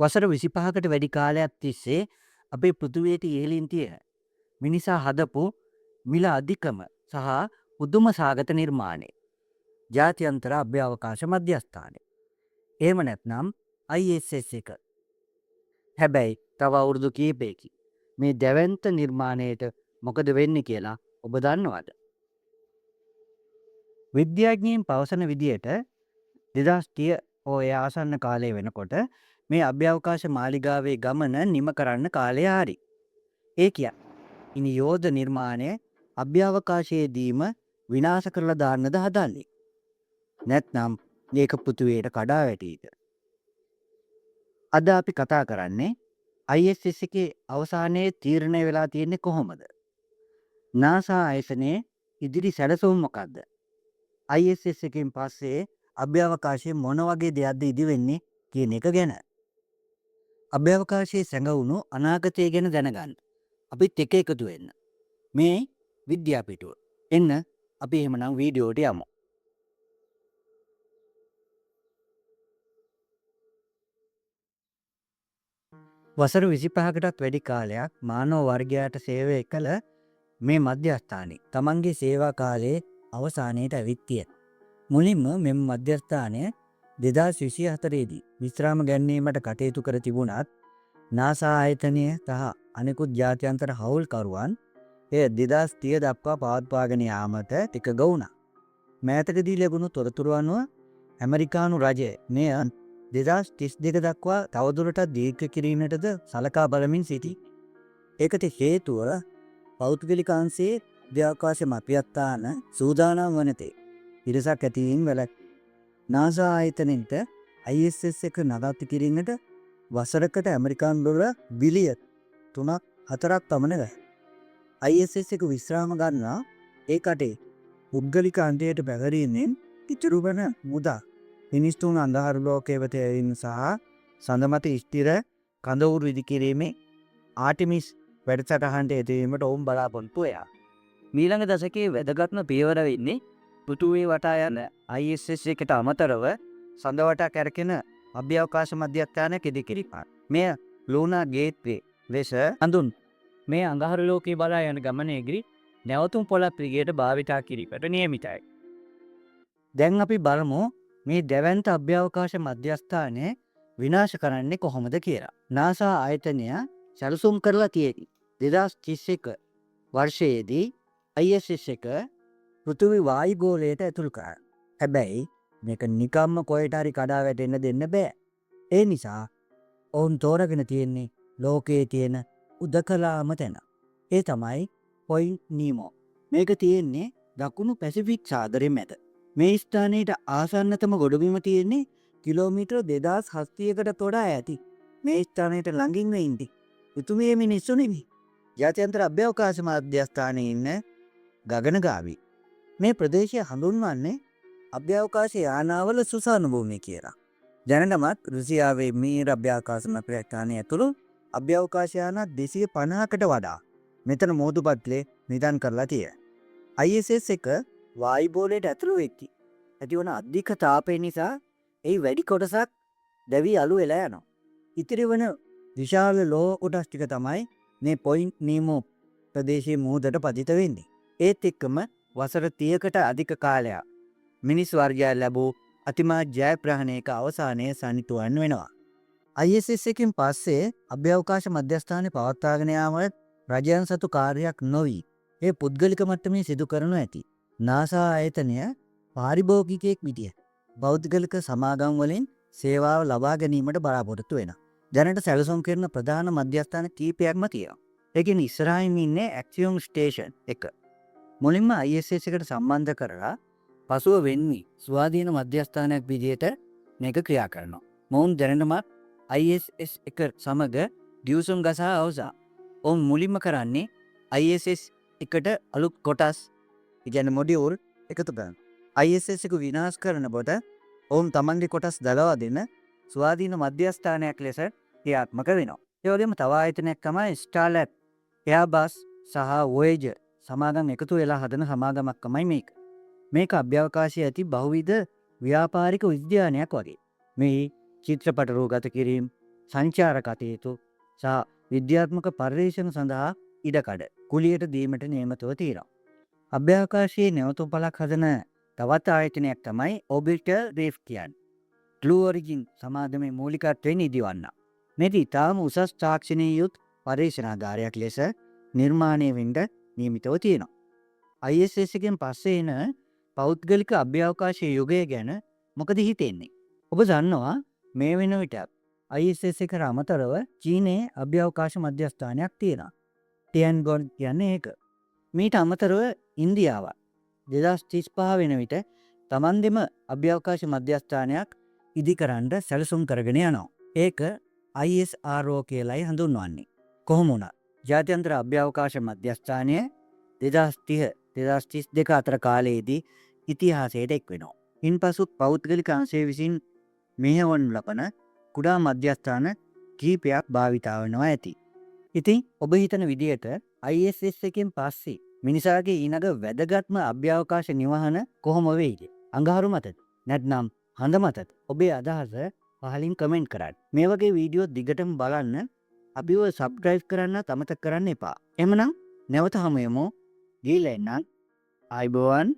වසර 25කට වැඩි කාලයක් තිස්සේ අපේ පෘථිවියට ඉහළින් තියෙන මිනිසා හදපු මිල අධිකම සහ පුදුම සාගත නිර්මාණය ජාත්‍යන්තර අභ්‍යවකාශ මධ්‍යස්ථානය. එහෙම නැත්නම් ISS එක. හැබැයි තව අවුරුදු කීපයකින් මේ දැවැන්ත නිර්මාණයට මොකද වෙන්නේ කියලා ඔබ දන්නවද? විද්‍යාඥයින් පවසන විදියට 2030 ඔය ආසන්න කාලය වෙනකොට මේ අභ්‍යවකාශ මාලිගාවේ ගමන නිම කරන්න කාලය හරි. ඒ කියන්නේ ඉනි යෝධ නිර්මාණය අභ්‍යවකාශයේදීම විනාශ කරලා දාන්නද හදන්නේ. නැත්නම් මේක පෘථිවියට කඩා වැටීද? අද අපි කතා කරන්නේ ISS එකේ අවසානයේ තීරණය වෙලා තියෙන්නේ කොහොමද? NASA ආයතනයේ ඉදිරි සැලසුම් මොකක්ද? ISS එකෙන් පස්සේ අභ්‍යවකාශයේ මොන වගේ දෙයක්ද ඉදි වෙන්නේ කියන එක ගැන. අභ්‍යවකාශයේ සැඟවුණු අනාගතය ගැන දැනගන්න අපිත් එක එකතු වෙන්න. මේ විද්‍යාපිටුව. එන්න අපි එහෙමනම් වීඩියෝට යමු. වසර 25කටත් වැඩි කාලයක් මානව වර්ගයාට සේවය කළ මේ මධ්‍යස්ථානයේ තමන්ගේ සේවා කාලයේ අවසානයට ඇවිත් තියෙනවා. මුලින්ම මෙම මධ්‍යස්ථානය 2024 දී විශ්‍රාම ගැනීමට කටයුතු කර තිබුණත් NASA ආයතනය සහ අනෙකුත් ජාත්‍යන්තර හවුල්කරුවන් එය 2030 දක්වා පවත්වාගෙන යාමට ටික ගවුණා. මෑතකදී ලැබුණු තොරතුරු අනුව ඇමරිකානු රජය මෙය 2032 දක්වා තවදුරටත් දීර්ඝ කිරීමටද සලකා බලමින් සිටී. ඒකට හේතුව පෞද්ගලික අංශයේ අභ්‍යවකාශ මධ්‍යස්ථාන සූදානම් වන තේ පිරිසක් ඇතිවීම වැළැක්. NASA ආයතනයට ISS එක නඩත්තු කිරීමට වසරකට ඇමරිකානු ඩොලර් බිලියන 3-4ක් පමණ වැය. ISS එක විශ්‍රාම ගන්නා ඒ කටේ පුද්ගලික අන්තයට පැවරීමෙන් ඉතුරු වන මුදා මිනිස්තුන් අන්ධහරු ලෝකයේ වෙත යැවීම සහ සඳ මත ස්ථිර කඳවුරු ඉදිකිරීමේ ආටිමිස් වැඩසටහනට යෙදවීමට ඔවුන් බලාපොරොත්තු වෙනවා. මීළඟ දශකයේ වැදගත්ම පියවර වෙන්නේ පෘථිවිය වටා යන ISS එකට අමතරව සඳ වටා කැරකෙන අභ්‍යවකාශ මධ්‍යස්ථානයක් ඉදිකිරීම. මෙය ලූනා ගේට්වේ ලෙස හඳුන්. මේ අඟහරු ලෝකයේ බලා යන ගමනේදී නැවතුම් පොළක් පිළිගයට භාවිතා කිරීමට නියමිතයි. දැන් අපි බලමු මේ දැවැන්ත අභ්‍යවකාශ මධ්‍යස්ථානය විනාශ කරන්නේ කොහොමද කියලා. NASA ආයතනය සැලසුම් කරලා තියෙන්නේ 2031 වර්ෂයේදී ISS එක පෘථිවි වායුගෝලයට ඇතුල් කරන්න. හැබැයි මේක නිකම්ම කොහෙට හරි කඩා වැටෙන්න දෙන්න බෑ. ඒ නිසා ඔවුන් තෝරගෙන තියෙන්නේ ලෝකයේ තියෙන උදකලාම තැන. ඒ තමයි පොයින්ට් නීමෝ. මේක තියෙන්නේ දකුණු පැසිෆික් සාගරයේ මැද. මේ ස්ථානයට ආසන්නතම ගොඩබිම තියෙන්නේ කිලෝමීටර් 2700කට වඩා ඈති. මේ ස්ථානයට ළඟින්ම ඉන්නේ පෘථිවියේ මිනිස්සු නෙමෙයි. ජාත්‍යන්තර අභ්‍යවකාශ මධ්‍යස්ථානයේ ඉන්න ගගනගාමී. මේ ප්‍රදේශය හඳුන්වන්නේ අභ්‍යවකාශ යානාවල සුසාන භූමිය කියලා. දැනටමත් රුසියාවේ මීර් අභ්‍යවකාශ මධ්‍යස්ථානය ඇතුළු අභ්‍යවකාශ යාන 250කට වඩා මෙතන මෝදුපත්ලේ නිදන් කරලා තියෙනවා. ISS එක වායුගෝලයට ඇතුළු වෙච්චි. ඇතිවන අධික තාපය නිසා ඒ වැඩි කොටසක් දැවි අළු වෙලා යනවා. ඉතිරි වන විශාල ලෝහ කොටස් ටික තමයි මේ පොයින්ට් නීමෝ ප්‍රදේශයේ මුහුදට පතිත වෙන්නේ. ඒත් එක්කම වසර 30කට අධික කාලයක් මිනිස් වර්ගය ලැබූ අතිමහත් ජයග්‍රහණයක අවසානයේ සනිටුවන් වෙනවා. ISS එකෙන් පස්සේ අභ්‍යවකාශ මධ්‍යස්ථානයේ පවත්වාගෙන යාමට රජයන් සතු කාර්යයක් නොවි. ඒ පුද්ගලික මට්ටමේ සිදු කරනු ඇති. NASA ආයතනය පාරිභෝගිකයෙක් විදියට බෞද්ධගලික සමාගම් වලින් සේවාව ලබා ගැනීමට බලාපොරොත්තු වෙනවා. දැනට සැලසුම් කරන ප්‍රධාන මධ්‍යස්ථාන කීපයක්ම තියෙනවා. ඒකෙන් ඉස්සරහින් ඉන්නේ ඇක්සියොම් ස්ටේෂන් එක. මුලින්ම ISS එකට සම්බන්ධ කරලා පසුව වෙන්නේ ස්වාධීන මධ්‍යස්ථානයක් විදියට මේක ක්‍රියා කරනවා. මොවුන් දැනටමත් ISS එක සමග දියුසුම් ගසා අවසා. ඔවුන් මුලින්ම කරන්නේ ISS එකට අලුත් කොටස් ඉගැන මොඩියුල් එකතු කරන. ISS එක විනාශ කරනකොට ඔවුන් තමන්ගේ කොටස් දලවා දෙන ස්වාධීන මධ්‍යස්ථානයක් ලෙස ක්‍රියාත්මක වෙනවා. ඒ වගේම තව ආයතනයක් තමයි ස්ටාර්ලැබ්, එයාබස් සහ වොයේජර් සමාගම් එකතු වෙලා හදන සමාගමක් තමයි මේක. මේක අභ්‍යවකාශයේ ඇති බහුවිධ ව්‍යාපාරික උද්‍යානයක් වගේ. මේ චිත්‍රපට රූගත කිරීම, සංචාර කටයුතු සහ විද්‍යාත්මක පර්යේෂණ සඳහා ඉඩකඩ කුලියට දීමට නියමිතව තියෙනවා. අභ්‍යවකාශයේ නැවතුම්පලක් හදන තවත් ආයතනයක් තමයි ඔබිටර් රීෆ් කියන්නේ. බ්ලූ ඔරිජින් සමාගමේ මූලිකත්වයෙන් ඉදිවන්න. මේක ඉතාම උසස් තාක්ෂණයේ යුත් පර්යේෂණාගාරයක් ලෙස නිර්මාණය වෙන්න නියමිතව තියෙනවා. ISS එකෙන් පස්සේ එන පෞද්ගලික අභ්‍යවකාශ යුගය ගැන මොකද හිතෙන්නේ? ඔබ දන්නවා මේ වෙන විට ISS එකට අමතරව චීනයේ අභ්‍යවකාශ මධ්‍යස්ථානයක් තියෙනවා. ටියන්ගොන් කියන්නේ ඒක. මීට අමතරව ඉන්දියාව 2035 වෙන විට තමන්දෙම අභ්‍යවකාශ මධ්‍යස්ථානයක් ඉදිකරන්න සැලසුම් කරගෙන යනවා. ඒක ISRO කියලායි හඳුන්වන්නේ. කොහොම වුණත් ජාත්‍යන්තර අභ්‍යවකාශ මධ්‍යස්ථානය 2030-2032 අතර කාලයේදී ඉතිහාසයට එක් වෙනවා. ඉන්පසුත් පෞද්ගලික අංශය විසින් මෙහෙවනු ලබන කුඩා මධ්‍යස්ථාන කිහිපයක් භාවිතා වෙනවා ඇති. ඉතින් ඔබ හිතන විදිහට ISS එකෙන් පස්සේ මිනිසාගේ ඊළඟ වැදගත්ම අභ්‍යවකාශ නිවහන කොහොම වෙයිද? අඟහරු මතද? නැත්නම් හඳ මතද? ඔබේ අදහස පහලින් කමෙන්ට් කරන්න. මේ වගේ වීඩියෝ දිගටම බලන්න අපිව සබ්ස්ක්‍රයිබ් කරන්න අමතක කරන්න එපා. එහෙමනම් නැවත හමු යමු. ගිහිල්ලා එන්නම්. ආයුබෝවන්.